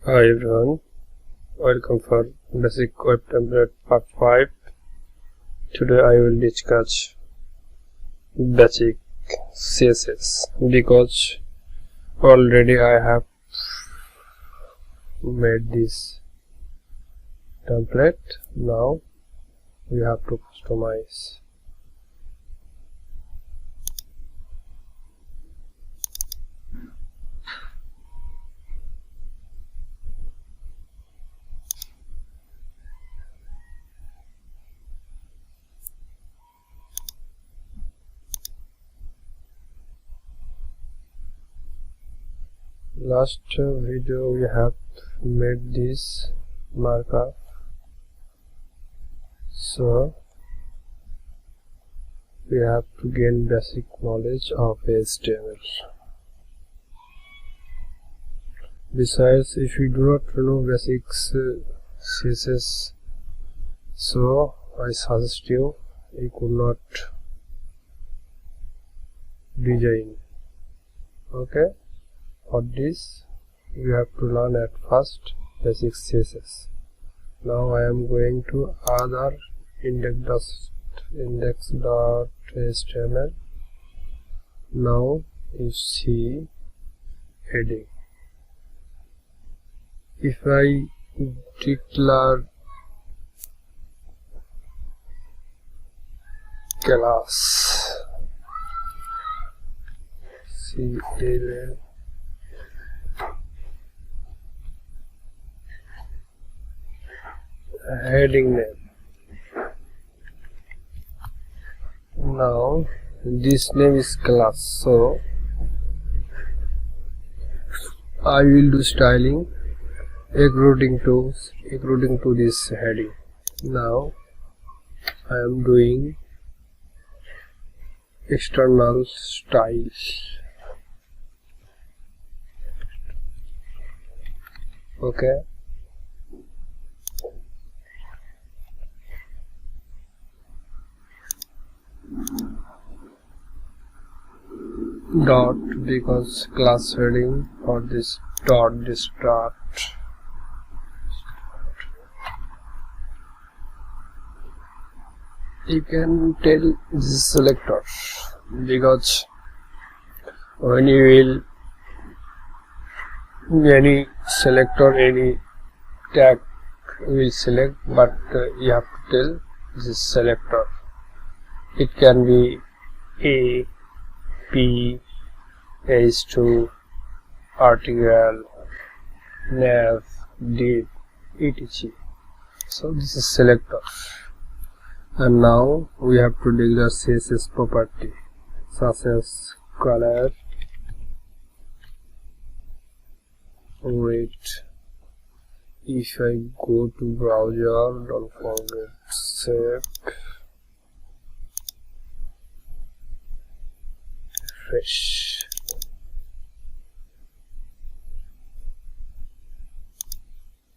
Hi everyone, welcome for basic web template part 5. Today I will discuss basic CSS because already I have made this template. Now we have to customize. Last video we have made this markup, so we have to gain basic knowledge of HTML. Besides, if you do not know basics CSS, so I suggest you could not design. Okay, for this we have to learn at first basic CSS. Now I am going to other index.html. Now you see heading. If I declare class CLA heading name, now this name is class, so I will do styling according to this heading. Now I am doing external style. Okay, dot, because class heading for this dot, this dot. You can tell this is selector, because when you will any selector, any tag will select, but you have to tell this is selector. It can be A, P, H2, article, nav, div, etc. So this is selector. And now we have to declare CSS property such as color, weight. If I go to browser, don't forget save, refresh.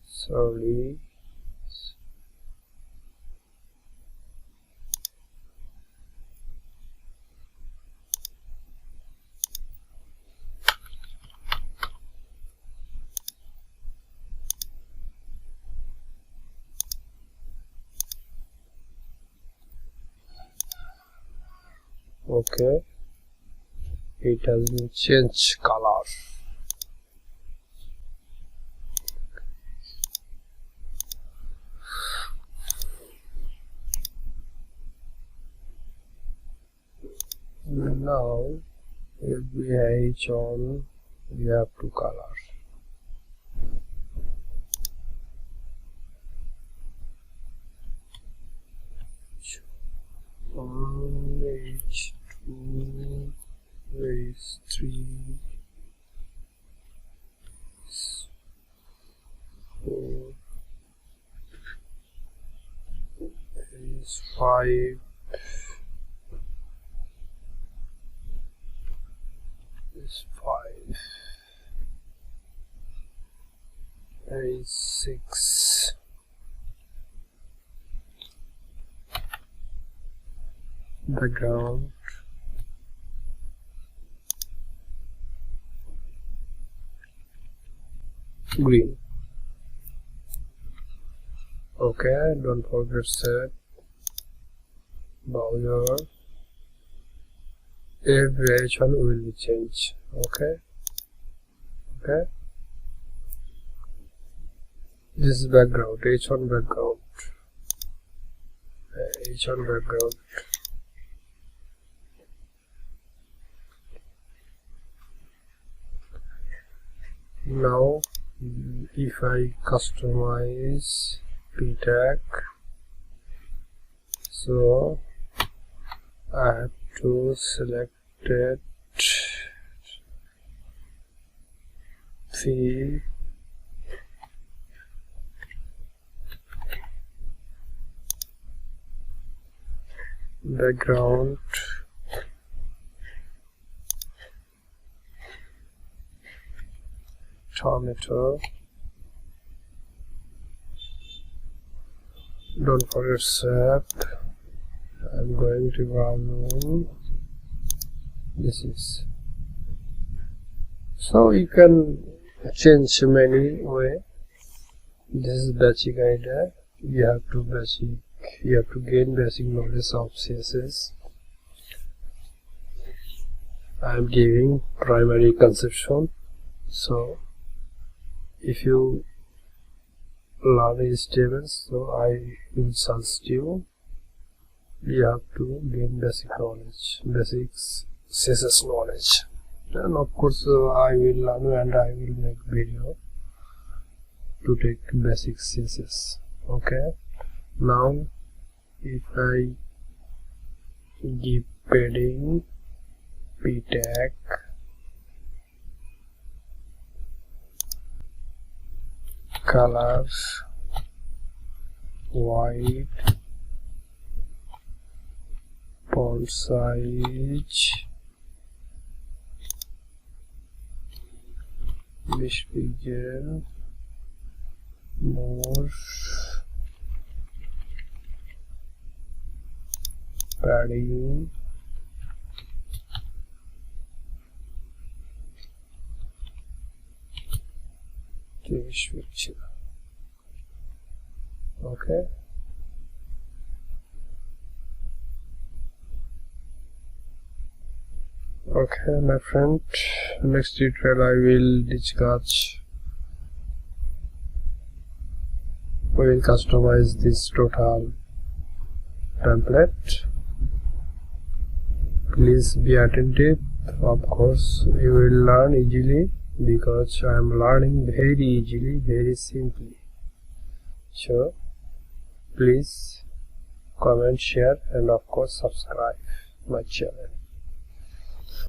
Sorry. Okay, it has been changed color. Now if we H on, we have two colors. H2, H3, H4, H5, H5, H6, background, green. Okay, don't forget set. Now your every h1 will be changed. Okay. This is background, h1 background. H1 background. Now if I customize p tag, so I have to select it the background tomato. Don't forget sap. I'm going to run. This is, so you can change many way. This is basic idea. You have to gain basic knowledge of CSS. I am giving primary conception. So if you learn HTML, so I will suggest you have to gain basic knowledge, basics CSS knowledge, and of course I will learn and I will make video to take basic CSS. Okay, now if I give padding p tag, colors white, font size this pixel, more padding, this picture. Okay, my friend, next tutorial I will discuss. We will customize this total template. Please be attentive. Of course you will learn easily because I am learning very easily, very simply. So please comment, share, and of course subscribe my channel.